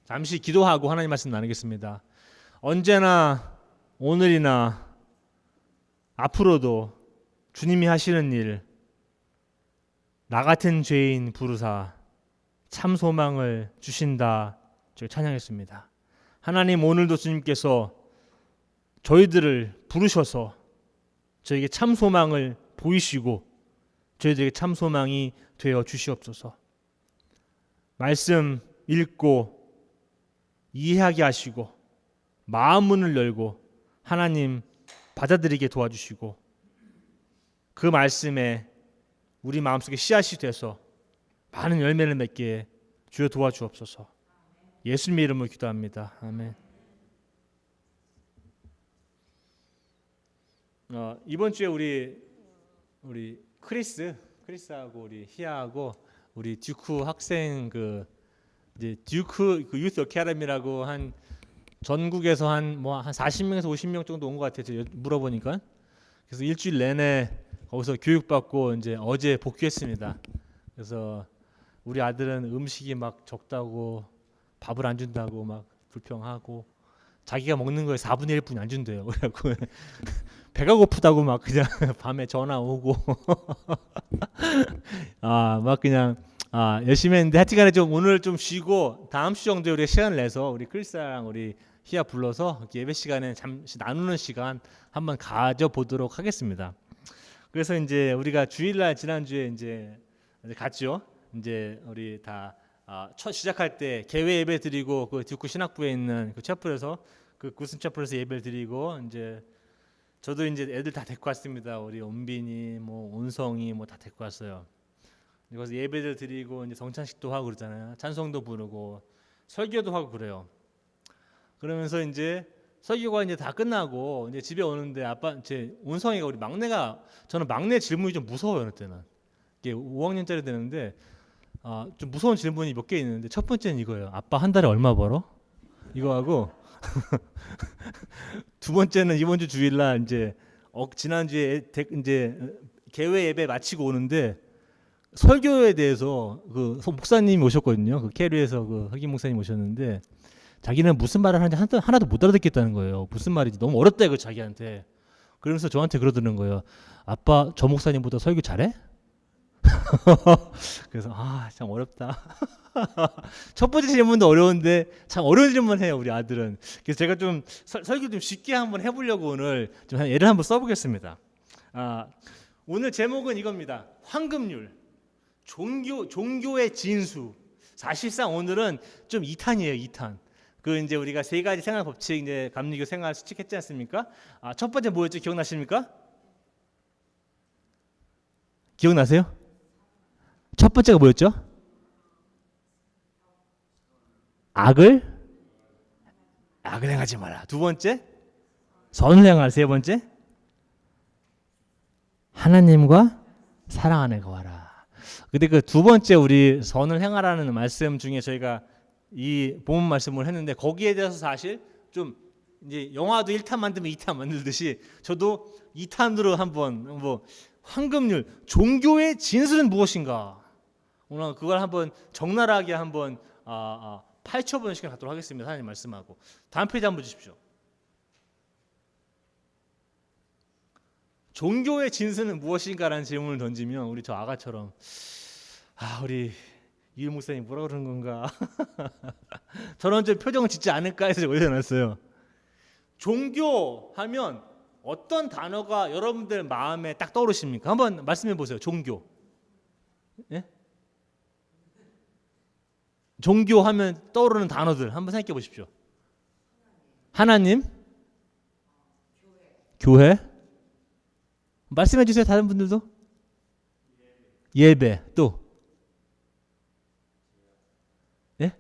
잠시 기도하고 하나님 말씀 나누겠습니다. 언제나 오늘이나 앞으로도 주님이 하시는 일, 나 같은 죄인 부르사 참 소망을 주신다. 저희 찬양했습니다. 하나님, 오늘도 주님께서 저희들을 부르셔서 저에게 참 소망을 보이시고 저희들에게 참 소망이 되어 주시옵소서. 말씀 읽고 이해하게 하시고 마음 문을 열고 하나님 받아들이게 도와주시고 그 말씀에 우리 마음속에 씨앗이 돼서 많은 열매를 맺게 주여 도와주옵소서. 예수님의 이름으로 기도합니다. 아멘. 이번 주에 우리 크리스하고 우리 희아하고 우리 듀크 학생 이제 듀크 유스 어카데미라고 한 전국에서 한 40명에서 50명 정도 온 것 같아요. 제가 물어보니까. 그래서 일주일 내내 거기서 교육받고 이제 어제 복귀했습니다. 그래서 우리 아들은 음식이 막 적다고 밥을 안 준다고 막 불평하고 자기가 먹는 거에 4분의 1뿐이 안 준대요. 그래갖고 배가 고프다고 막 그냥 밤에 전화 오고 막 그냥 열심히 했는데 하여튼간에 좀 오늘 좀 쉬고 다음 주 정도에 우리가 시간을 내서 우리 크리스랑 우리 희야 불러서 예배 시간에 잠시 나누는 시간 한번 가져보도록 하겠습니다. 그래서 이제 우리가 주일날 지난주에 이제 갔죠. 이제 우리 다 첫 시작할 때 개회 예배 드리고 그 듀크 신학부에 있는 그 채플에서 그 구슨 채플에서 예배를 드리고 이제 저도 이제 애들 다 데리고 왔습니다. 우리 온빈이 온성이 다 데리고 왔어요. 그래서 예배를 드리고 이제 성찬식도 하고 그러잖아요. 찬송도 부르고 설교도 하고 그래요. 그러면서 이제 설교가 이제 다 끝나고 이제 집에 오는데 제 온성이가 우리 막내가 저는 막내 질문이 좀 무서워요. 그때는 이게 5학년짜리 되는데 좀 무서운 질문이 몇 개 있는데 첫 번째는 이거예요. 아빠 한 달에 얼마 벌어? 이거 하고 두 번째는 이번 주 주일날 이제 지난주에 이제 개회 예배 마치고 오는데 설교에 대해서 그 목사님이 오셨거든요. 그 캐리에서 그 흑인 목사님 오셨는데 자기는 무슨 말을 하는지 하나도 못 알아듣겠다는 거예요. 무슨 말인지 너무 어렵다 이거 자기한테. 그러면서 저한테 그러더는 거예요. 아빠 저 목사님보다 설교 잘해? 그래서 참 어렵다. 첫 번째 질문도 어려운데 참 어려운 질문 해요 우리 아들은. 그래서 제가 좀 설교 좀 쉽게 한번 해보려고 오늘 좀 예를 한번 써보겠습니다. 오늘 제목은 이겁니다. 황금률, 종교의 진수. 사실상 오늘은 좀 2탄이에요. 2탄. 그 이제 우리가 세 가지 생활 법칙 이제 감리교 생활 수칙했지 않습니까? 첫 번째 뭐였죠? 기억나십니까? 기억나세요? 첫 번째가 뭐였죠? 악을 행하지 마라. 두 번째, 선을 행하라. 세 번째, 하나님과 사랑하는 거하라. 근데 그 두 번째 우리 선을 행하라는 말씀 중에 저희가 이 본문 말씀을 했는데 거기에 대해서 사실 좀 이제 영화도 1탄 만들면 2탄 만들듯이 저도 2탄으로 한번 황금률, 종교의 진술은 무엇인가? 오늘 그걸 한번 적나라하게 한번 파헤쳐보는 시간 갖도록 하겠습니다. 하나님 말씀하고 다음 페이지 한번 주십시오. 종교의 진수는 무엇인가라는 질문을 던지면 우리 저 아가처럼 우리 이유 목사님 뭐라 그러는 건가? 저런 좀 표정을 짓지 않을까 해서 올려놨어요. 종교하면 어떤 단어가 여러분들 마음에 딱 떠오르십니까? 한번 말씀해 보세요. 종교. 예? 종교하면 떠오르는 단어들 한번 생각해 보십시오. 하나님, 교회. 말씀해 주세요. 다른 분들도. 예배. 또. 예?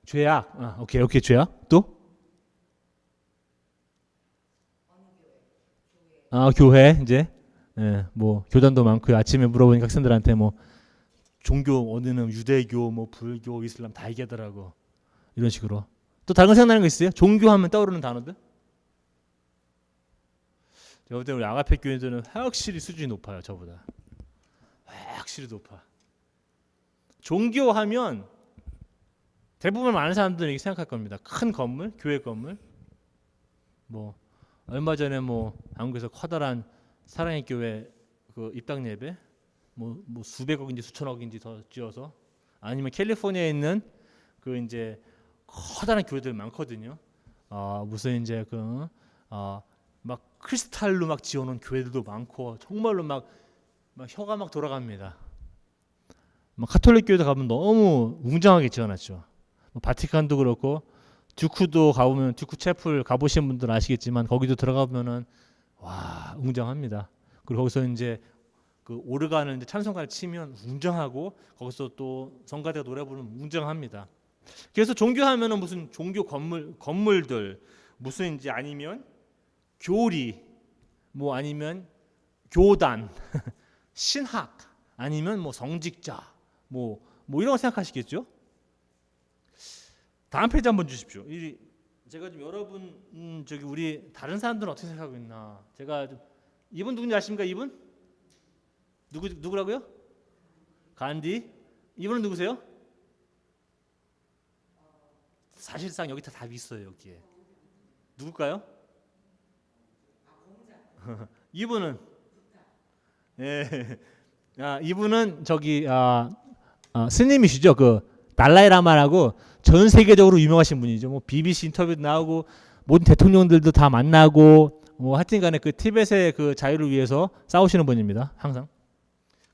죄악. 오케이. 죄악. 또? 교회 이제. 교단도 많고요. 아침에 물어보니까 학생들한테 종교 어느는 유대교, 불교, 이슬람 다 얘기하더라고. 이런 식으로. 또 다른 거 생각나는 거 있어요? 종교하면 떠오르는 단어들? 제가 볼 때 우리 아가페 교인들은 확실히 수준이 높아요. 저보다. 확실히 높아. 종교하면 대부분 많은 사람들이 이렇게 생각할 겁니다. 큰 건물, 교회 건물. 뭐 얼마 전에 뭐 한국에서 커다란 사랑의 교회 그 입당 예배 뭐 수백억인지 수천억인지 더 지어서, 아니면 캘리포니아에 있는 그 이제 커다란 교회들 많거든요. 무슨 이제 막 크리스탈로 막 지어놓은 교회들도 많고 정말로 막 혀가 막 돌아갑니다. 카톨릭 교회도 가면 너무 웅장하게 지어놨죠. 바티칸도 그렇고 듀크도 가보면, 듀크 채플 가보신 분들 아시겠지만 거기도 들어가보면은 와 웅장합니다. 그리고 거기서 이제 그 오르간을 이제 찬송가를 치면 웅장하고, 거기서 또 성가대가 노래 부르면 웅장합니다. 그래서 종교하면은 무슨 종교 건물들, 무슨 이제 아니면 교리, 뭐 아니면 교단, 신학, 아니면 뭐 성직자, 뭐 이런 거 생각하시겠죠? 다음 페이지 한번 주십시오. 제가 좀 여러분 저기 우리 다른 사람들은 어떻게 생각하고 있나? 제가 좀, 이분 누군지 아십니까? 이분 누구라고요? 간디. 이분은 누구세요? 사실상 여기 다 답이 있어요. 여기에 누굴까요? 이분은 예, 이분은 저기 스님이시죠. 그 달라이라마라고 전 세계적으로 유명하신 분이죠. 뭐 BBC 인터뷰도 나오고 모든 대통령들도 다 만나고, 뭐 하여튼간에 그 티벳의 그 자유를 위해서 싸우시는 분입니다. 항상.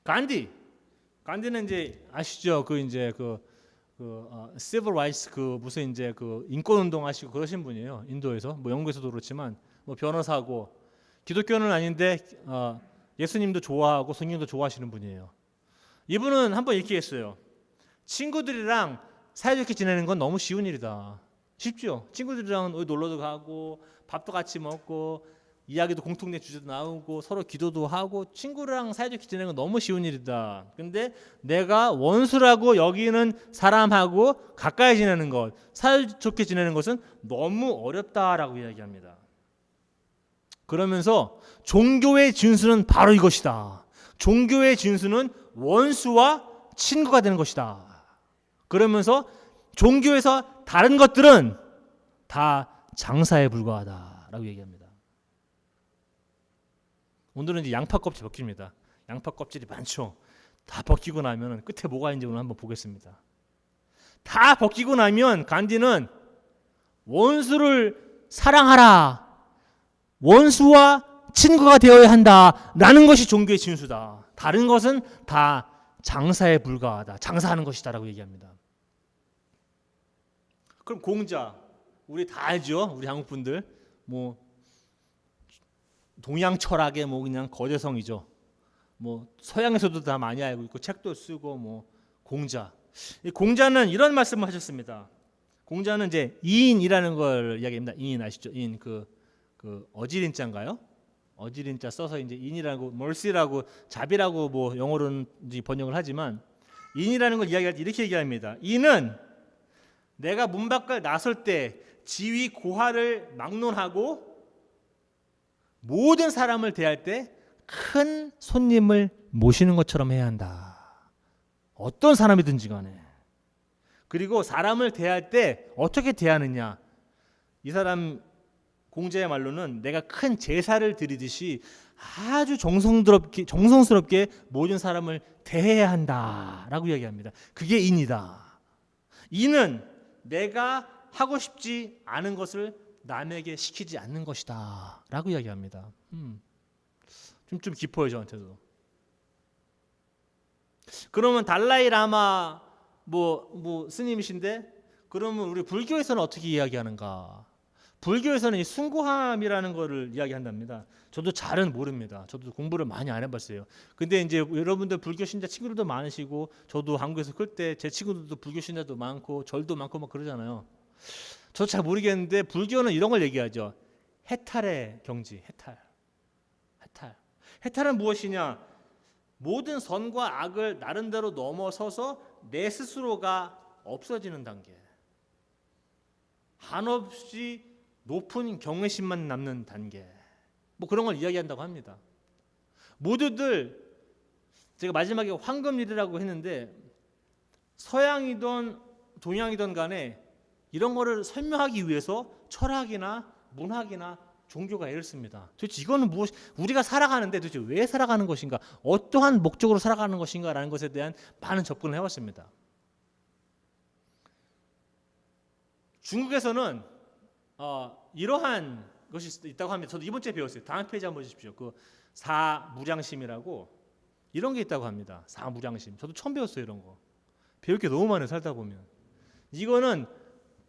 간디는 이제 아시죠? 그 이제 civil rights 무슨 이제 인권 운동 하시고 그러신 분이에요. 인도에서, 뭐 영국에서도 그렇지만, 뭐 변호사고, 기독교는 아닌데 예수님도 좋아하고 성경도 좋아하시는 분이에요. 이분은 한번 이렇게 했어요. 친구들이랑 사이좋게 지내는 건 너무 쉬운 일이다. 쉽죠? 친구들이랑 놀러도 가고 밥도 같이 먹고 이야기도 공통된 주제도 나오고 서로 기도도 하고 친구랑 사이좋게 지내는 건 너무 쉬운 일이다. 근데 내가 원수라고 여기는 사람하고 가까이 지내는 것, 사이좋게 지내는 것은 너무 어렵다라고 이야기합니다. 그러면서 종교의 진수는 바로 이것이다. 종교의 진수는 원수와 친구가 되는 것이다. 그러면서 종교에서 다른 것들은 다 장사에 불과하다라고 얘기합니다. 오늘은 이제 양파 껍질 벗깁니다. 양파 껍질이 많죠. 다 벗기고 나면 끝에 뭐가 있는지 오늘 한번 보겠습니다. 다 벗기고 나면 간디는 원수를 사랑하라, 원수와 친구가 되어야 한다라는 것이 종교의 진수다. 다른 것은 다 장사에 불과하다. 장사하는 것이다라고 얘기합니다. 그럼 공자, 우리 다 알죠? 우리 한국 분들 뭐 동양 철학의 뭐 그냥 거대성이죠. 뭐 서양에서도 다 많이 알고 있고 책도 쓰고 뭐 공자. 이 공자는 이런 말씀을 하셨습니다. 공자는 이제 이인이라는 걸 이야기합니다. 이인 아시죠? 이인 그 어지린자인가요? 어지린자 써서 이제 인이라고 멀시라고 잡이라고 뭐 영어로는 번역을 하지만, 인이라는 걸 이야기할 때 이렇게 얘기합니다. 인은 내가 문 밖을 나설 때 지위 고하를 막론하고 모든 사람을 대할 때 큰 손님을 모시는 것처럼 해야 한다. 어떤 사람이든지 간에. 그리고 사람을 대할 때 어떻게 대하느냐. 이 사람 공자의 말로는 내가 큰 제사를 드리듯이 아주 정성스럽게 모든 사람을 대해야 한다라고 이야기합니다. 그게 인이다. 인은 내가 하고 싶지 않은 것을 남에게 시키지 않는 것이다라고 이야기합니다. 좀 깊어요, 저한테도. 그러면 달라이라마 뭐 스님이신데, 그러면 우리 불교에서는 어떻게 이야기하는가? 불교에서는 이 숭고함이라는 거를 이야기한답니다. 저도 잘은 모릅니다. 저도 공부를 많이 안 해봤어요. 근데 이제 여러분들 불교 신자 친구들도 많으시고, 저도 한국에서 클 때 제 친구들도 불교 신자도 많고 절도 많고 막 그러잖아요. 저도 잘 모르겠는데 불교는 이런 걸 얘기하죠. 해탈의 경지, 해탈. 해탈은 무엇이냐? 모든 선과 악을 나름대로 넘어서서 내 스스로가 없어지는 단계. 한없이 높은 경외심만 남는 단계. 뭐 그런 걸 이야기한다고 합니다. 모두들 제가 마지막에 황금률이라고 했는데 서양이든 동양이든 간에 이런 거를 설명하기 위해서 철학이나 문학이나 종교가 애를 씁니다. 도대체 이거는 무엇, 우리가 살아가는데 도대체 왜 살아가는 것인가, 어떠한 목적으로 살아가는 것인가라는 것에 대한 많은 접근을 해왔습니다. 중국에서는 이러한 것이 있다고 합니다. 저도 이번 주에 배웠어요. 다음 페이지 한번 보십시오. 그 사무량심이라고 이런 게 있다고 합니다. 사무량심. 저도 처음 배웠어요. 이런 거. 배울 게 너무 많아요. 살다 보면. 이거는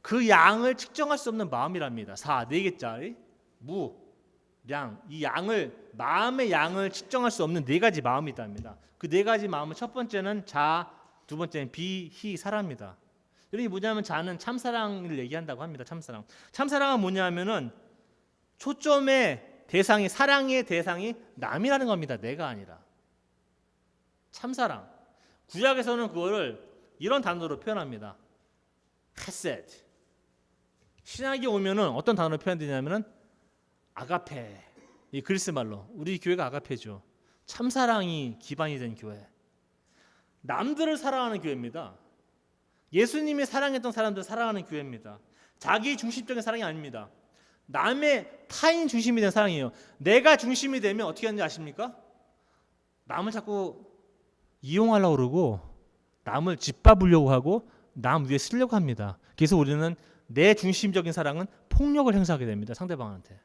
그 양을 측정할 수 없는 마음이랍니다. 사, 4개짜리. 무, 량. 이 양을, 마음의 양을 측정할 수 없는 4가지 마음이 있답니다. 그 4가지 마음은 첫 번째는 자, 두 번째는 비, 희, 사랍니다. 이게 뭐냐면 자는 참사랑을 얘기한다고 합니다. 참사랑. 참사랑은 뭐냐면은 초점의 대상이, 사랑의 대상이 남이라는 겁니다. 내가 아니라. 참사랑. 구약에서는 그거를 이런 단어로 표현합니다. 헤세드. 신약에 오면은 어떤 단어로 표현되냐면은 아가페. 이 그리스 말로. 우리 교회가 아가페죠. 참사랑이 기반이 된 교회. 남들을 사랑하는 교회입니다. 예수님이 사랑했던 사람들을 사랑하는 교회입니다. 자기 중심적인 사랑이 아닙니다. 남의 타인 중심이 된 사랑이에요. 내가 중심이 되면 어떻게 하는지 아십니까? 남을 자꾸 이용하려고 그러고 남을 짓밟으려고 하고 남 위에 쓰려고 합니다. 그래서 우리는 내 중심적인 사랑은 폭력을 행사하게 됩니다. 상대방한테.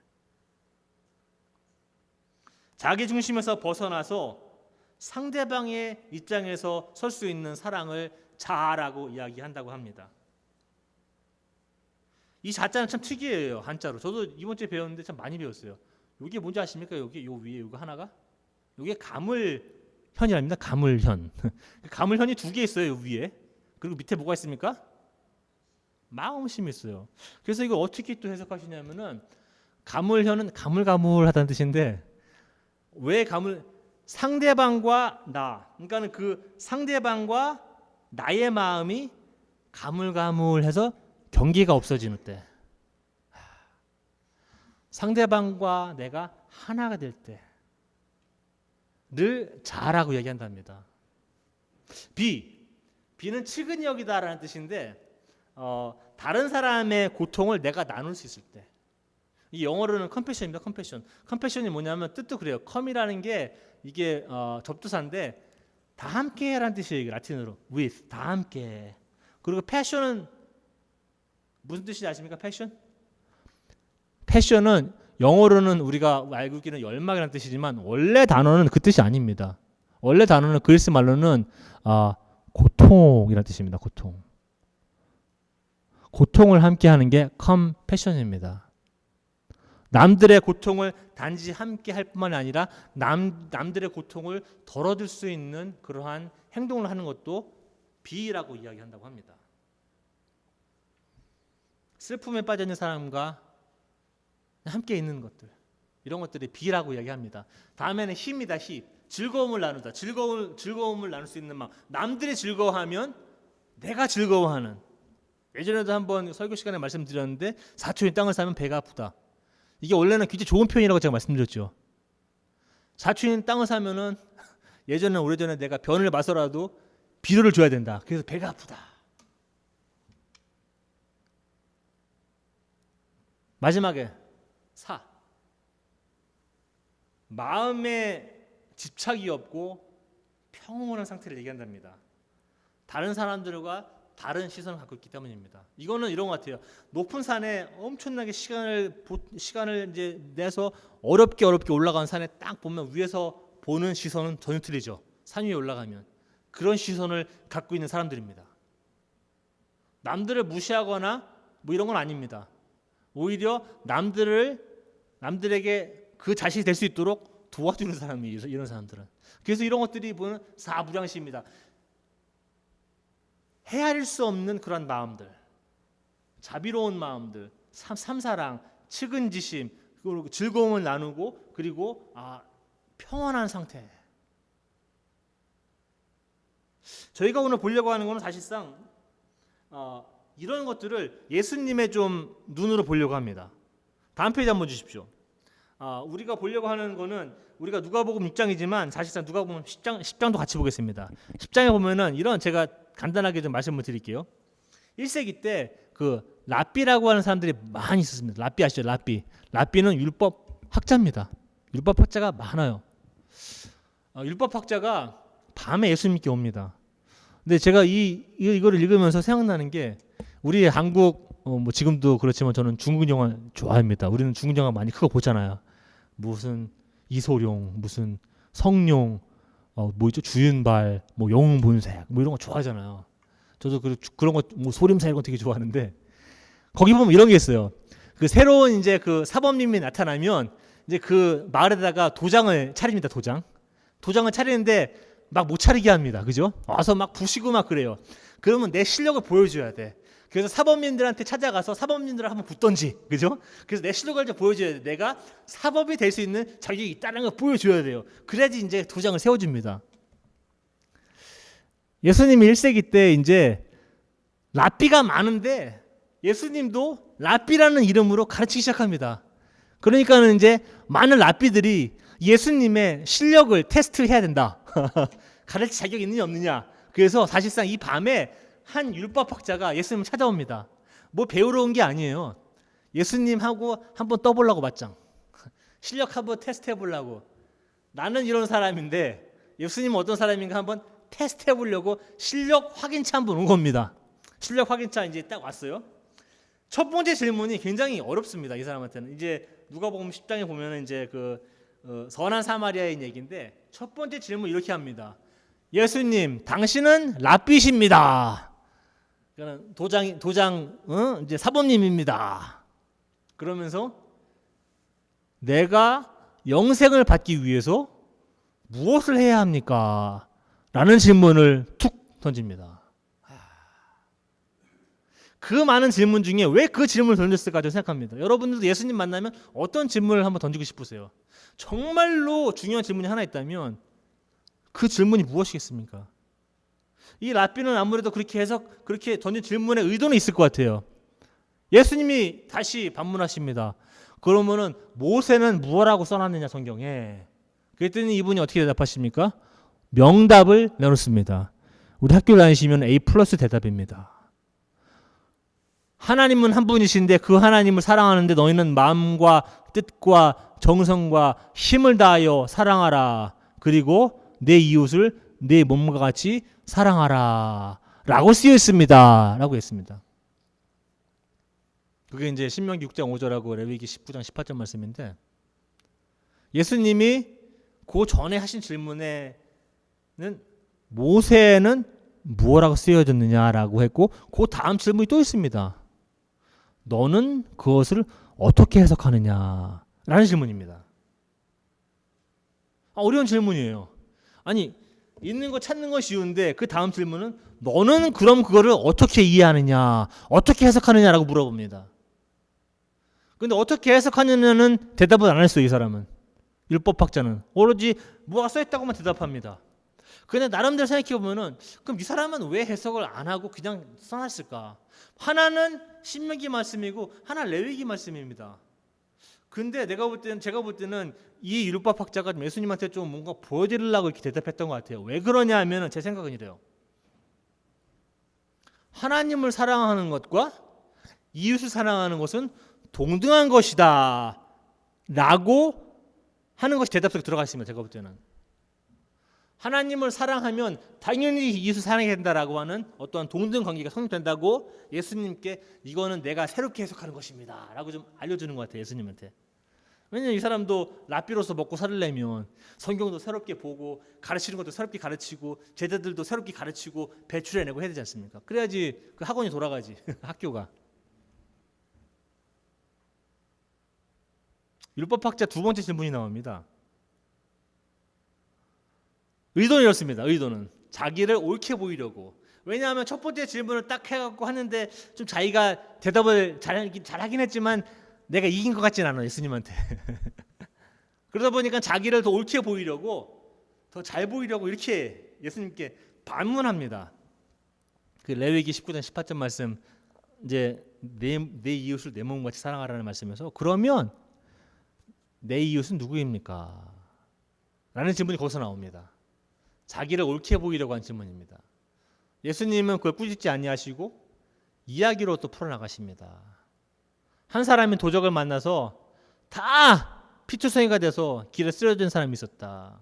자기 중심에서 벗어나서 상대방의 입장에서 설 수 있는 사랑을 자아라고 이야기한다고 합니다. 이 자자는 참 특이해요. 한자로. 저도 이번 주에 배웠는데 참 많이 배웠어요. 이게 뭔지 아십니까? 여기 요 위에 이거 하나가? 이게 가물현이랍니다. 가물현. 가물현이 2개 있어요. 요 위에. 그리고 밑에 뭐가 있습니까? 마음심이 있어요. 그래서 이거 어떻게 또 해석하시냐면은 가물현은 가물가물하다는 뜻인데 왜 상대방과 나, 그러니까는 그 상대방과 나의 마음이 가물가물해서 경계가 없어지는 때, 상대방과 내가 하나가 될 때를 자라고 얘기한답니다. 비는 측은히 여기다라는 뜻인데 다른 사람의 고통을 내가 나눌 수 있을 때, 이 영어로는 컴패션입니다. 컴패션이 뭐냐면 뜻도 그래요. 컴이라는 게 이게 접두사인데 다 함께라는 뜻이에요. 라틴어로 with, 다 함께. 그리고 패션은 무슨 뜻인지 아십니까? 패션은 영어로는 우리가 알고 있기는 열망이라는 뜻이지만 원래 단어는 그 뜻이 아닙니다. 원래 단어는 그리스 말로는 고통이라는 뜻입니다. 고통을 함께하는 게 컴패션입니다. 남들의 고통을 단지 함께 할 뿐만 아니라 남들의 고통을 덜어줄 수 있는 그러한 행동을 하는 것도 비라고 이야기한다고 합니다. 슬픔에 빠져 있는 사람과 함께 있는 것들, 이런 것들이 비라고 이야기합니다. 다음에는 희입니다. 희. 즐거움을 나누다. 즐거움을 나눌 수 있는 마음. 남들이 즐거워하면 내가 즐거워하는. 예전에도 한번 설교 시간에 말씀드렸는데 4초인 땅을 사면 배가 아프다. 이게 원래는 굉장히 좋은 표현이라고 제가 말씀드렸죠. 4초인 땅을 사면은 예전에 오래전에 내가 변을 봐서라도 비료를 줘야 된다. 그래서 배가 아프다. 마지막에 사. 마음에 집착이 없고 평온한 상태를 얘기한답니다. 다른 사람들과 다른 시선을 갖고 있기 때문입니다. 이거는 이런 것 같아요. 높은 산에 엄청나게 시간을 이제 내서 어렵게 올라간 산에 딱 보면 위에서 보는 시선은 전혀 틀리죠. 산 위에 올라가면 그런 시선을 갖고 있는 사람들입니다. 남들을 무시하거나 뭐 이런 건 아닙니다. 오히려 남들에게 그 자식이 될 수 있도록 도와주는 사람이 이런 사람들은. 그래서 이런 것들이 보는 사무량시입니다. 헤아릴 수 없는 그런 마음들, 자비로운 마음들, 삼사랑, 측은지심, 그리고 즐거움을 나누고 그리고 평온한 상태. 저희가 오늘 보려고 하는 것은 사실상 이런 것들을 예수님의 좀 눈으로 보려고 합니다. 다음 페이지 한번 주십시오. 우리가 보려고 하는 거는 우리가 누가복음 6장이지만 사실상 누가복음 10장도 같이 보겠습니다. 10장에 보면은 이런 제가 간단하게 좀 말씀을 드릴게요. 1세기 때 그 랍비라고 하는 사람들이 많이 있었습니다. 랍비 아시죠? 랍비는 율법 학자입니다. 율법 학자가 많아요. 율법 학자가 밤에 예수님께 옵니다. 근데 제가 이거를 읽으면서 생각나는 게 우리 한국 뭐 지금도 그렇지만 저는 중국 영화 좋아합니다. 우리는 중국 영화 많이 크고 보잖아요. 무슨 이소룡, 무슨 성룡, 뭐 있죠? 주윤발, 뭐 영웅본색, 뭐 이런 거 좋아하잖아요. 저도 그런 거 뭐 소림사 이런 거 되게 좋아하는데 거기 보면 이런 게 있어요. 그 새로운 이제 그 사범님이 나타나면 이제 그 마을에다가 도장을 차립니다. 도장을 차리는데 막 못 차리게 합니다. 그죠? 와서 막 부시고 막 그래요. 그러면 내 실력을 보여줘야 돼. 그래서 사범님들한테 찾아가서 사범님들을 한번 붙던지, 그죠? 그래서 내 실력을 좀 보여줘야 돼. 내가 사범이 될 수 있는 자격이 있다는 걸 보여줘야 돼요. 그래야지 이제 도장을 세워줍니다. 예수님이 1세기 때 이제 랍비가 많은데 예수님도 랍비라는 이름으로 가르치기 시작합니다. 그러니까는 이제 많은 랍비들이 예수님의 실력을 테스트해야 된다. 가르칠 자격이 있느냐 없느냐. 그래서 사실상 이 밤에 한 율법학자가 예수님을 찾아옵니다. 뭐 배우러 온 게 아니에요. 예수님하고 한번 떠보려고 맞짱. 실력 한번 테스트해 보려고. 나는 이런 사람인데 예수님은 어떤 사람인가 한번 테스트해 보려고 실력 확인차 한번 온 겁니다. 실력 확인차 이제 딱 왔어요. 첫 번째 질문이 굉장히 어렵습니다. 이 사람한테는. 이제 누가복음 10장에 보면은 이제 선한 사마리아인 얘기인데 첫 번째 질문 이렇게 합니다. 예수님, 당신은 랍비십니다. 도장 이제 사범님입니다. 그러면서 내가 영생을 받기 위해서 무엇을 해야 합니까? 라는 질문을 툭 던집니다. 그 많은 질문 중에 왜 그 질문을 던졌을까 저 생각합니다. 여러분들도 예수님 만나면 어떤 질문을 한번 던지고 싶으세요? 정말로 중요한 질문이 하나 있다면 그 질문이 무엇이겠습니까? 이 랍비는 아무래도 그렇게 던진 질문에 의도는 있을 것 같아요. 예수님이 다시 반문하십니다. 그러면은 모세는 무엇라고 써놨느냐 성경에. 그랬더니 이분이 어떻게 대답하십니까? 명답을 내놓습니다. 우리 학교 다니시면 A+ 대답입니다. 하나님은 한 분이신데 그 하나님을 사랑하는데 너희는 마음과 뜻과 정성과 힘을 다하여 사랑하라. 그리고 내 이웃을 내 몸과 같이 사랑하라. 라고 쓰여 있습니다. 라고 했습니다. 그게 이제 신명기 6장 5절하고 레위기 19장 18절 말씀인데 예수님이 그 전에 하신 질문에는 모세는 무엇라고 쓰여졌느냐라고 했고 그 다음 질문이 또 있습니다. 너는 그것을 어떻게 해석하느냐 라는 질문입니다. 어려운 질문이에요. 아니 있는 거 찾는 건 쉬운데 그 다음 질문은 너는 그럼 그거를 어떻게 이해하느냐 어떻게 해석하느냐라고 물어봅니다. 근데 어떻게 해석하느냐는 대답을 안 했어요. 이 사람은. 율법학자는 오로지 뭐가 써있다고만 대답합니다. 근데 나름대로 생각해보면은 그럼 이 사람은 왜 해석을 안 하고 그냥 써놨을까? 하나는 신명기 말씀이고 하나 레위기 말씀입니다. 근데 제가 볼 때는 이 율법학자가 예수님한테 좀 뭔가 보여드리려고 이렇게 대답했던 것 같아요. 왜 그러냐 하면은 제 생각은 이래요. 하나님을 사랑하는 것과 이웃을 사랑하는 것은 동등한 것이다 라고 하는 것이 대답 속에 들어가 있습니다. 제가 볼 때는. 하나님을 사랑하면 당연히 이웃을 사랑해야 된다라고 하는 어떠한 동등 관계가 성립된다고 예수님께 이거는 내가 새롭게 해석하는 것입니다 라고 좀 알려주는 것 같아요. 예수님한테. 왜냐하면 이 사람도 랍비로서 먹고 살려면 성경도 새롭게 보고 가르치는 것도 새롭게 가르치고 제자들도 새롭게 가르치고 배출해내고 해야 되지 않습니까? 그래야지 그 학원이 돌아가지. 학교가. 율법학자 두 번째 질문이 나옵니다. 의도는 이렇습니다. 의도는 자기를 옳게 보이려고. 왜냐하면 첫 번째 질문을 딱 해갖고 하는데 좀 자기가 대답을 잘하긴 했지만 내가 이긴 것 같진 않아요. 예수님한테. 그러다 보니까 자기를 더 옳게 보이려고 더 잘 보이려고 이렇게 예수님께 반문합니다. 그 레위기 19장 18절 말씀 이제 내 이웃을 내 몸같이 사랑하라는 말씀에서 그러면 내 이웃은 누구입니까? 라는 질문이 거기서 나옵니다. 자기를 옳게 보이려고 한 질문입니다. 예수님은 그걸 꾸짖지 아니하시고 이야기로 또 풀어나가십니다. 한 사람이 도적을 만나서 다 피투성이가 돼서 길에 쓰러진 사람이 있었다.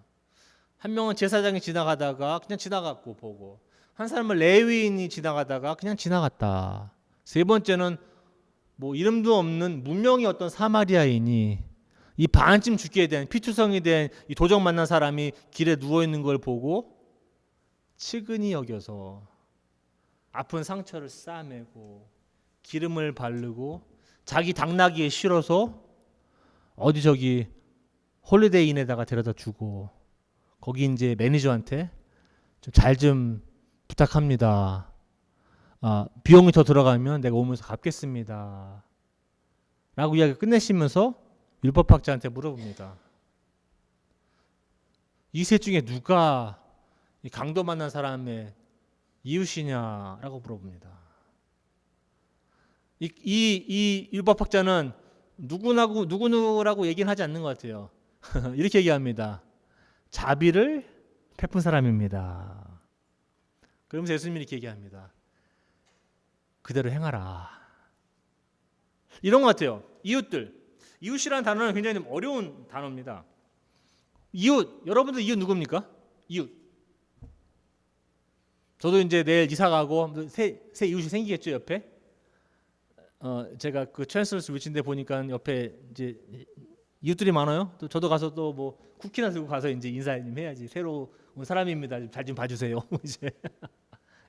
한 명은 제사장이 지나가다가 그냥 지나갔고 보고, 한 사람은 레위인이 지나가다가 그냥 지나갔다. 세 번째는 뭐 이름도 없는 무명의 어떤 사마리아인이 이 반쯤 죽게 된 피투성이 된 이 도적 만난 사람이 길에 누워 있는 걸 보고 측은히 여겨서 아픈 상처를 싸매고 기름을 바르고 자기 당나귀에 실어서 어디 저기 홀리데이인에다가 데려다 주고, 거기 이제 매니저한테 잘 좀 부탁합니다. 비용이 더 들어가면 내가 오면서 갚겠습니다. 라고 이야기 끝내시면서 율법학자한테 물어봅니다. 이 셋 중에 누가 이 강도 만난 사람의 이웃이냐라고 물어봅니다. 이 율법학자는 누구라고 얘기는 하지 않는 것 같아요. 이렇게 얘기합니다. 자비를 베푼 사람입니다. 그러면서 예수님이 이렇게 얘기합니다. 그대로 행하라. 이런 것 같아요. 이웃이라는 단어는 굉장히 좀 어려운 단어입니다. 이웃, 여러분들 이웃 누굽니까? 이웃. 저도 이제 내일 이사 가고 새 이웃이 생기겠죠, 옆에. 제가 그 트랜스퍼스 위치인데 보니까 옆에 이제 이웃들이 많아요. 또 저도 가서 또 뭐 쿠키나 들고 가서 이제 인사 좀 해야지. 새로 온 사람입니다. 잘 좀 봐주세요. 이제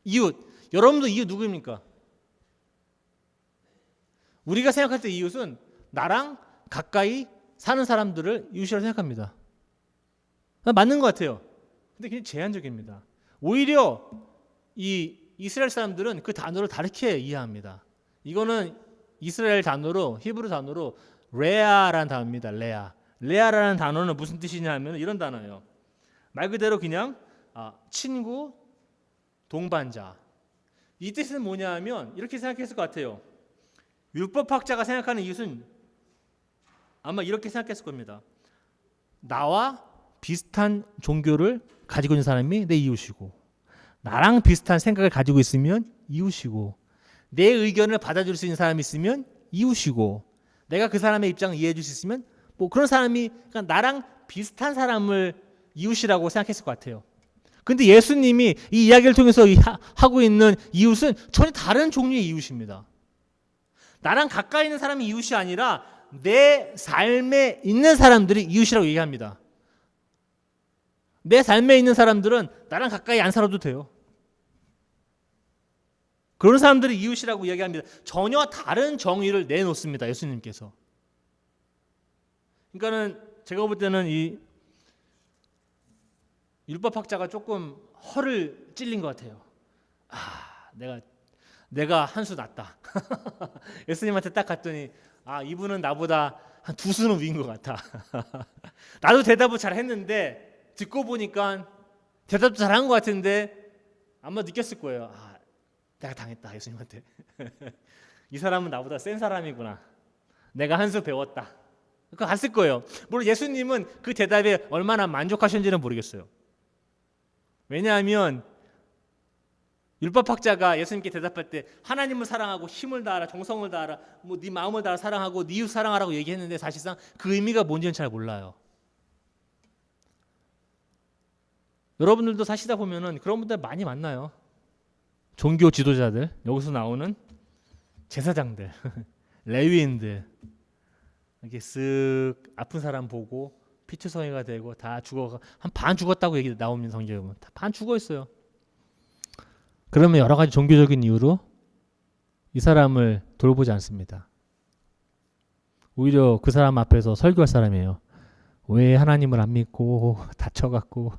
이웃. 여러분도 이웃 누구입니까? 우리가 생각할 때 이웃은 나랑 가까이 사는 사람들을 이웃이라고 생각합니다. 맞는 것 같아요. 근데 굉장히 제한적입니다. 오히려 이 이스라엘 사람들은 그 단어를 다르게 이해합니다. 이거는 이스라엘 단어로, 히브리 단어로 레아라는 단어입니다. 레아라는 단어는 무슨 뜻이냐 하면 이런 단어예요. 말 그대로 그냥 친구, 동반자. 이 뜻은 뭐냐 하면 이렇게 생각했을 것 같아요. 율법학자가 생각하는 이웃은 아마 이렇게 생각했을 겁니다. 나와 비슷한 종교를 가지고 있는 사람이 내 이웃이고, 나랑 비슷한 생각을 가지고 있으면 이웃이고, 내 의견을 받아줄 수 있는 사람이 있으면 이웃이고, 내가 그 사람의 입장을 이해해 줄 수 있으면 뭐 그런 사람이, 그러니까 나랑 비슷한 사람을 이웃이라고 생각했을 것 같아요. 근데 예수님이 이 이야기를 통해서 하고 있는 이웃은 전혀 다른 종류의 이웃입니다. 나랑 가까이 있는 사람이 이웃이 아니라 내 삶에 있는 사람들이 이웃이라고 얘기합니다. 내 삶에 있는 사람들은 나랑 가까이 안 살아도 돼요. 그런 사람들이 이웃이라고 이야기합니다. 전혀 다른 정의를 내놓습니다. 예수님께서. 그러니까는 제가 볼 때는 이 율법학자가 조금 허를 찔린 것 같아요. 내가 한 수 낫다. 예수님한테 딱 갔더니 이분은 나보다 한 두 수는 위인 것 같아. 나도 대답을 잘 했는데 듣고 보니까 대답도 잘한 것 같은데 아마 느꼈을 거예요. 내가 당했다, 예수님한테. 이 사람은 나보다 센 사람이구나. 내가 한 수 배웠다. 그거 갔을 거예요. 물론 예수님은 그 대답에 얼마나 만족하셨는지는 모르겠어요. 왜냐하면 율법학자가 예수님께 대답할 때 하나님을 사랑하고 힘을 다하라, 정성을 다하라, 뭐 네 마음을 다하라 사랑하고 네 이웃 사랑하라고 얘기했는데 사실상 그 의미가 뭔지는 잘 몰라요. 여러분들도 사시다 보면은 그런 분들 많이 만나요. 종교 지도자들, 여기서 나오는 제사장들, 레위인들, 이렇게 쓱 아픈 사람 보고 피투성이가 되고 다 죽어, 한 반 죽었다고 얘기 나오면 성경에 보면 다 반 죽어 있어요. 그러면 여러 가지 종교적인 이유로 이 사람을 돌보지 않습니다. 오히려 그 사람 앞에서 설교할 사람이에요. 왜 하나님을 안 믿고 다쳐갖고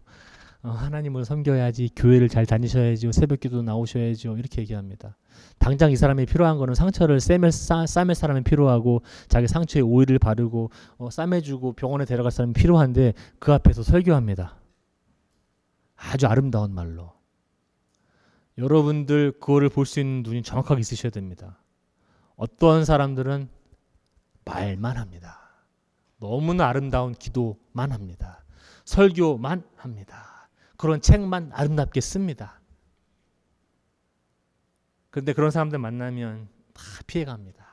하나님을 섬겨야지, 교회를 잘 다니셔야죠, 새벽기도 나오셔야죠, 이렇게 얘기합니다. 당장 이 사람이 필요한 거는 상처를 싸맬 사람이 필요하고, 자기 상처에 오일을 바르고 싸매주고 병원에 데려갈 사람이 필요한데 그 앞에서 설교합니다. 아주 아름다운 말로. 여러분들 그거를 볼 수 있는 눈이 정확하게 있으셔야 됩니다. 어떤 사람들은 말만 합니다. 너무나 아름다운 기도만 합니다. 설교만 합니다. 그런 책만 아름답게 씁니다. 그런데 그런 사람들 만나면 다 피해갑니다.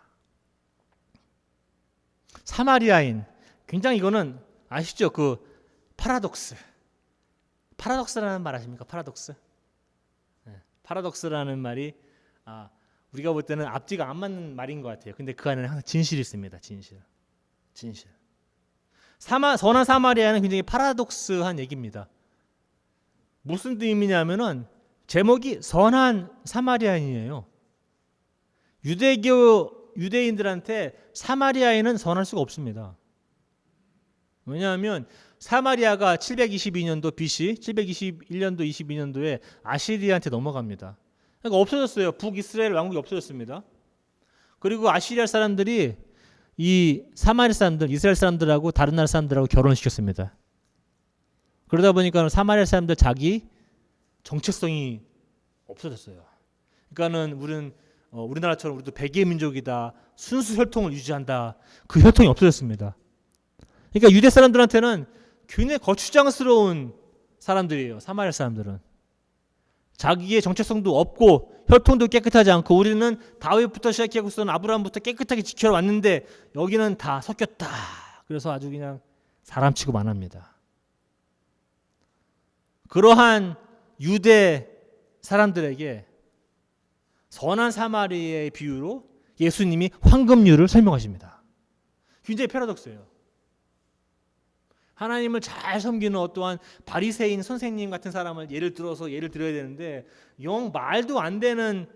사마리아인, 굉장히 이거는 아시죠? 그 파라독스. 파라독스라는 말 아십니까? 파라독스. 파라독스라는 말이 우리가 볼 때는 앞뒤가 안 맞는 말인 것 같아요. 근데 그 안에는 항상 진실이 있습니다. 진실. 선한 사마리아는 굉장히 파라독스한 얘기입니다. 무슨 의미냐면은 제목이 선한 사마리아인이에요. 유대인들한테 사마리아인은 선할 수가 없습니다. 왜냐하면 사마리아가 722년도 BC, 721년도 22년도에 아시리아한테 넘어갑니다. 그러니까 없어졌어요. 북이스라엘 왕국이 없어졌습니다. 그리고 아시리아 사람들이 이 사마리아 사람들, 이스라엘 사람들하고 다른 나라 사람들하고 결혼시켰습니다. 그러다 보니까 사마리아 사람들 자기 정체성이 없어졌어요. 그러니까는 우리나라처럼 우리도 백의 민족이다, 순수 혈통을 유지한다, 그 혈통이 없어졌습니다. 그러니까 유대 사람들한테는 굉장히 거추장스러운 사람들이에요. 사마리아 사람들은 자기의 정체성도 없고 혈통도 깨끗하지 않고, 우리는 다윗부터 시작해서는 아브라함부터 깨끗하게 지켜왔는데 여기는 다 섞였다. 그래서 아주 그냥 사람 취급 안 합니다. 그러한 유대 사람들에게 선한 사마리아의 비유로 예수님이 황금률을 설명하십니다. 굉장히 패러독스예요. 하나님을 잘 섬기는 어떠한 바리새인 선생님 같은 사람을 예를 들어야 되는데, 영 말도 안 되는,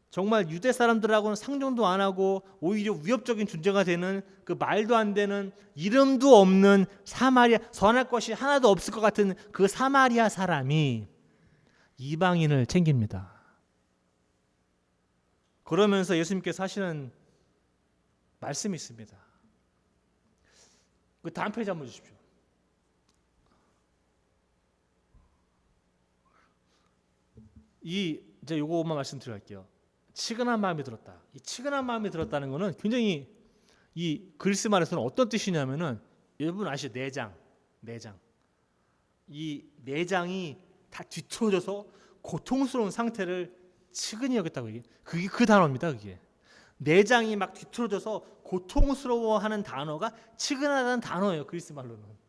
정말 유대 사람들하고는 상종도 안 하고 오히려 위협적인 존재가 되는 그 말도 안 되는, 이름도 없는 사마리아, 선할 것이 하나도 없을 것 같은 그 사마리아 사람이 이방인을 챙깁니다. 그러면서 예수님께서 하시는 말씀이 있습니다. 그 다음 페이지 한번 주십시오. 이제 요거만 말씀드릴게요. 치근한 마음이 들었다. 이 치근한 마음이 들었다는 것은 굉장히, 이 그리스 말에서는 어떤 뜻이냐면은, 여러분 아시죠? 내장. 이 내장이 다 뒤틀어져서 고통스러운 상태를 치근히 여겼다고 얘기해요. 그게 그 단어입니다. 그게 내장이 막 뒤틀어져서 고통스러워하는 단어가 치근하다는 단어예요. 그리스 말로는.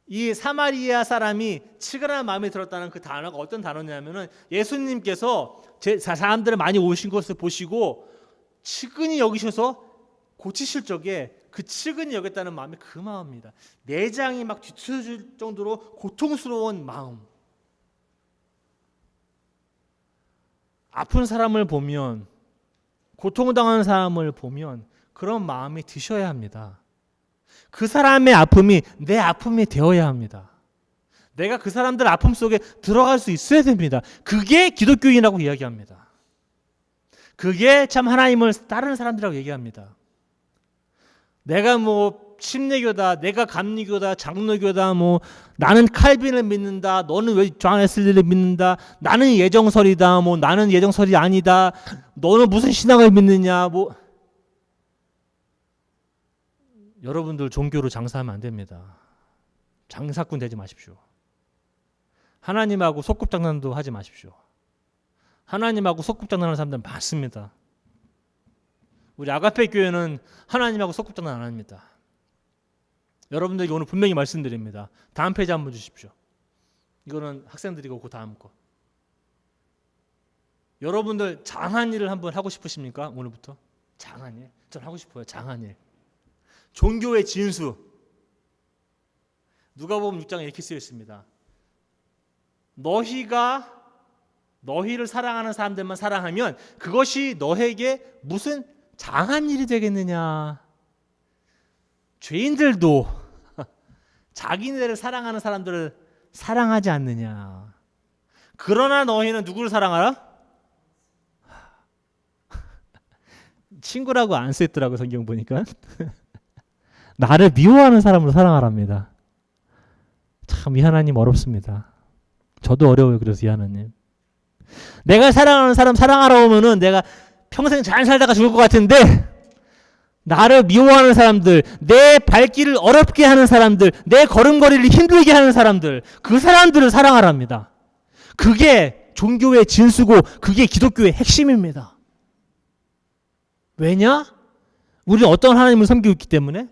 이 사마리아 사람이 치근한 마음이 들었다는 그 단어가 어떤 단어냐면은, 예수님께서 사람들을 많이 오신 것을 보시고 치근히 여기셔서 고치실 적에 그 치근히 여겼다는 마음이 그 마음입니다. 내장이 막 뒤틀어질 정도로 고통스러운 마음. 아픈 사람을 보면, 고통당하는 사람을 보면 그런 마음이 드셔야 합니다. 그 사람의 아픔이 내 아픔이 되어야 합니다. 내가 그 사람들 아픔 속에 들어갈 수 있어야 됩니다. 그게 기독교인이라고 이야기합니다. 그게 참 하나님을 따르는 사람들이라고 얘기합니다. 내가 침례교다, 내가 감리교다, 장로교다, 나는 칼빈을 믿는다, 너는 왜 존 웨슬리를 믿는다, 나는 예정설이다, 나는 예정설이 아니다, 너는 무슨 신앙을 믿느냐, 여러분들 종교로 장사하면 안 됩니다. 장사꾼 되지 마십시오. 하나님하고 소꿉장난도 하지 마십시오. 하나님하고 소꿉장난하는 사람들 많습니다. 우리 아가페 교회는 하나님하고 소꿉장난 안 합니다. 여러분들에게 오늘 분명히 말씀드립니다. 다음 페이지 한번 주십시오. 이거는 학생들이고 그 다음 거. 여러분들 장한 일을 한번 하고 싶으십니까? 오늘부터 장한 일. 전 하고 싶어요. 장한 일. 종교의 진수. 누가복음 6장에 이렇게 쓰여 있습니다. 너희를 사랑하는 사람들만 사랑하면 그것이 너에게 무슨 장한 일이 되겠느냐. 죄인들도 자기네를 사랑하는 사람들을 사랑하지 않느냐. 그러나 너희는 누구를 사랑하라? 친구라고 안 써있더라고요. 성경 보니까. 나를 미워하는 사람을 사랑하랍니다. 참 이 하나님 어렵습니다. 저도 어려워요. 그래서 이 하나님. 내가 사랑하는 사람 사랑하러 오면은 내가 평생 잘 살다가 죽을 것 같은데, 나를 미워하는 사람들, 내 발길을 어렵게 하는 사람들, 내 걸음걸이를 힘들게 하는 사람들, 그 사람들을 사랑하랍니다. 그게 종교의 진수고 그게 기독교의 핵심입니다. 왜냐? 우리는 어떤 하나님을 섬기고 있기 때문에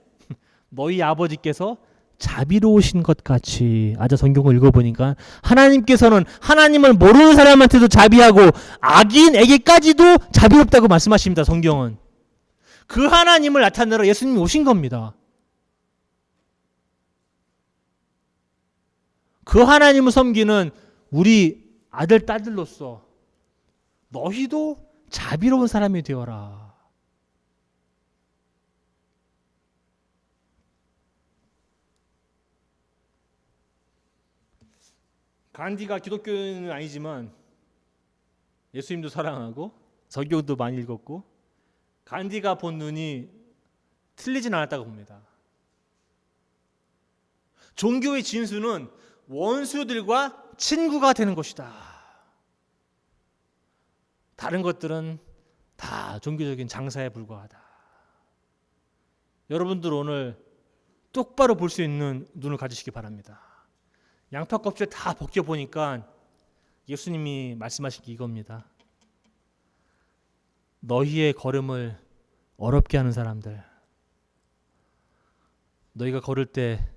너희 아버지께서 자비로우신 것 같이, 아자 성경을 읽어보니까 하나님께서는 하나님을 모르는 사람한테도 자비하고 악인에게까지도 자비롭다고 말씀하십니다. 성경은. 그 하나님을 나타내러 예수님이 오신 겁니다. 그 하나님을 섬기는 우리 아들, 딸들로서 너희도 자비로운 사람이 되어라. 간디가 기독교는 아니지만 예수님도 사랑하고 성경도 많이 읽었고 간디가 본 눈이 틀리진 않았다고 봅니다. 종교의 진수는 원수들과 친구가 되는 것이다. 다른 것들은 다 종교적인 장사에 불과하다. 여러분들 오늘 똑바로 볼 수 있는 눈을 가지시기 바랍니다. 양파 껍질 다 벗겨보니까 예수님이 말씀하신 게 이겁니다. 너희의 걸음을 어렵게 하는 사람들, 너희가 걸을 때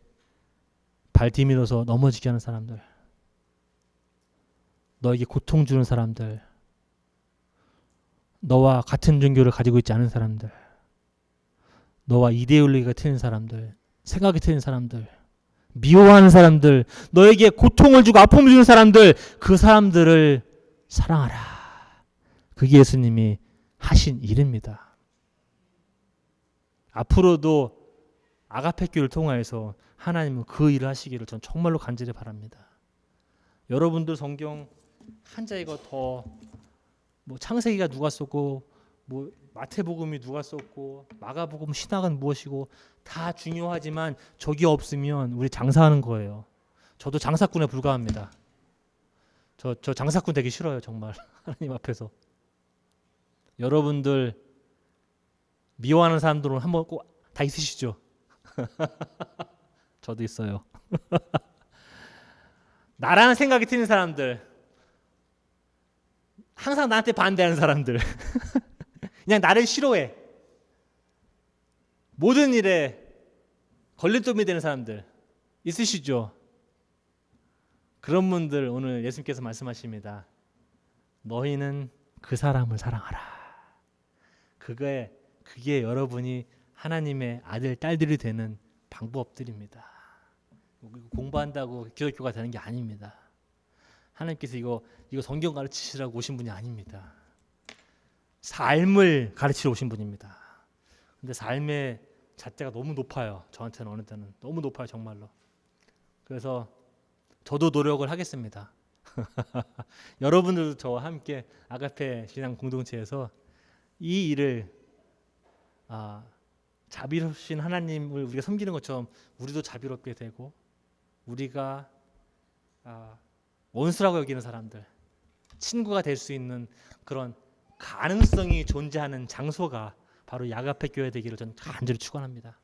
발 디밀어서 넘어지게 하는 사람들, 너에게 고통 주는 사람들, 너와 같은 종교를 가지고 있지 않은 사람들, 너와 이데올로기가 틀린 사람들, 생각이 틀린 사람들, 미워하는 사람들, 너에게 고통을 주고 아픔을 주는 사람들, 그 사람들을 사랑하라. 그게 예수님이 하신 일입니다. 앞으로도 아가페교를 통하여서 하나님은 그 일을 하시기를 전 정말로 간절히 바랍니다. 여러분들 성경 한자 이거 더 뭐 창세기가 누가 썼고 뭐 마태복음이 누가 썼고 마가복음 신학은 무엇이고 다 중요하지만 저기 없으면 우리 장사하는 거예요. 저도 장사꾼에 불과합니다. 저 장사꾼 되기 싫어요. 정말 하나님 앞에서. 여러분들 미워하는 사람들은 한번 꼭 다 있으시죠? 저도 있어요. 나라는 생각이 틀린 사람들, 항상 나한테 반대하는 사람들, 그냥 나를 싫어해. 모든 일에 걸림돌이 되는 사람들 있으시죠? 그런 분들 오늘 예수님께서 말씀하십니다. 너희는 그 사람을 사랑하라. 그게 여러분이 하나님의 아들, 딸들이 되는 방법들입니다. 공부한다고 기독교가 되는 게 아닙니다. 하나님께서 이거 성경 가르치시라고 오신 분이 아닙니다. 삶을 가르치러 오신 분입니다. 근데 삶의 잣대가 너무 높아요. 저한테는 어느 때는 너무 높아요. 정말로. 그래서 저도 노력을 하겠습니다. 여러분들도 저와 함께 아가페 신앙 공동체에서 이 일을 자비로우신 하나님을 우리가 섬기는 것처럼 우리도 자비롭게 되고 우리가 원수라고 여기는 사람들, 친구가 될 수 있는 그런 가능성이 존재하는 장소가 바로 아가페 교회 되기를 저는 간절히 축원합니다.